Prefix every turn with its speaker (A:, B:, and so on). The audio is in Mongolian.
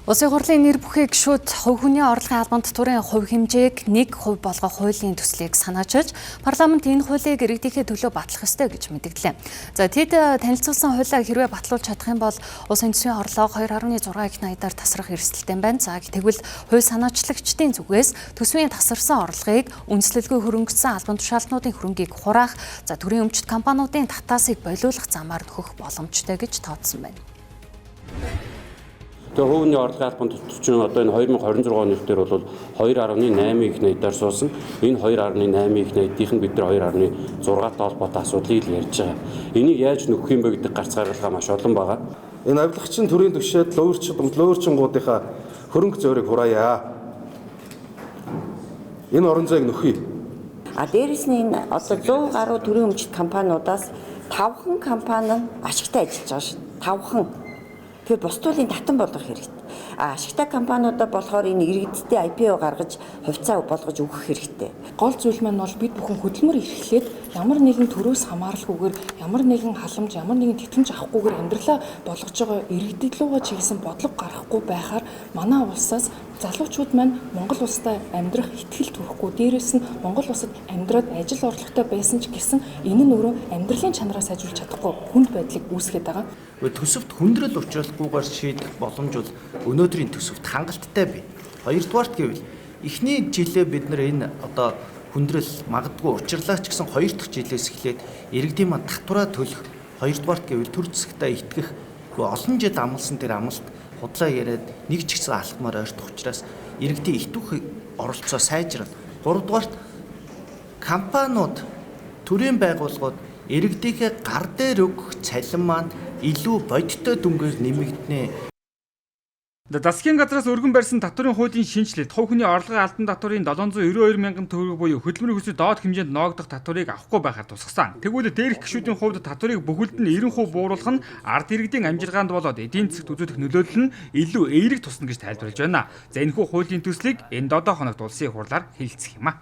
A: Улсын хурлын нэр бүхий гишүүд хувь хүний орлогын албан татварын хувь хэмжээг 1% болгох хуулийн төслийг санаачилж, парламент энэ хуулийг иргэдийнхээ төлөө батлах ёстой гэж мэдгдлээ. За тэд танилцуулсан хуулиа хэрвээ батлуулж чадах юм бол улсын төсвийн орлого 2.6 их найдаар тасрах эрсдэлтэй байна. За тэгвэл хууль санаачлагчдын зүгээс төсвийн тасарсан орлогыг үндэслэлгүй хөрөнгөсөн албан тушаалтнуудын хөрөнгийг хураах, за төрийн өмчит компаниудын татаасыг болиулах замаар нөхөх боломжтой гэж тооцсон байна.
B: Тэгээ хувийн орлогын албан тушаалтчин одоо энэ 2026 оны дээр бол 2.8 их найдаар суусан. Энэ 2.8 их найдын бид нар 2.6-тай холбоотой асуудлыг ярьж байгаа. Энийг яаж нөхөх юм бэ гэдэг гарц гаргалгаа маш олон байгаа.
C: Энэ авилгачин төрийн түвшээд луурчингуудынхаа хөрөнгө зөөрийг хураая. Энэ орон зайг нөхөе.
D: Дээрэс нь энэ одоо 100 гаруй төрийн өмчит компаниудаас 5хан компани ашигтай ажиллаж байгаа шин. 5хан. Тэгэхээр бусдуулын татан болгох хэрэгтэй. Ашигтай компаниудаа болохоор энэ иргэдтэй IPO гаргаж хувьцаа болгож өгөх хэрэгтэй.
E: Гол зүйл маань бол бид бүхэн хөдөлмөр эрхлээд ямар нэгэн төрөөс хамааралгүйгээр, ямар нэгэн халамж, ямар нэгэн тэтгэмж авахгүйгээр амьдралаа болгож байгаа иргэдэд лугаа чиглэсэн бодлого гаргахгүй байхаар манай улсаас залуучууд маань Монгол улстай амьдрах итгэл төрөхгүй, дээрээс нь Монгол улсад амьдраад ажил орлоготой байсан ч гэсэн энэ нь өөрөө амьдралын чанараа сайжруулж чадахгүй хүнд байдлыг үүсгэж байгаа.
F: Төсөвт хүндрэл учруулахгүйгээр шийдэх боломж бол өнөөдрийн төсөвт хангалттай бий. Хоёрдугаарт гэвэл эхний жилээ бид нар энэ одоо хүндрэл магадгүй учрлаач гэсэн хоёр дахь жилээс эхлээд иргэдийн манд татвараа төлөх, хоёрдугаарт гэвэл төр засагтаа итгэх, олон жил амлсан тэр амлалт худлаа яриад нэг ч гэсэн алдмаар ойртох учраас иргэдийн итвэх оролцоо сайжрал. Гуравдугаарт компаниуд, төрийн байгууллагууд иргэдийнхээ гар дээр өгөх цалин маань илүү бодиттой дүнгээр нэмэгдэнэ.
G: Засгийн газраас өргөн барьсан татварын хуулийн шинжилэлд хувь хүний орлогын албан татварын 792 мянган төгрөг буюу хөдөлмөрийн хүсэлт доод хэмжээнд ноогдох татварыг авахгүй байхаар тусгасан. Тэгвэл дээрх гишүүдийн хувьд татварыг бүхэлд нь 90% бууруулах нь ард иргэдийн амжилгаанд болоод эдийн засагт үзүүлэх нөлөөлөл нь илүү эерэг тусна гэж тайлбарлаж байна. За энэхүү хуулийн төслийг энэ 7 хоногт улсын хурлаар хэлэлцэх юм а.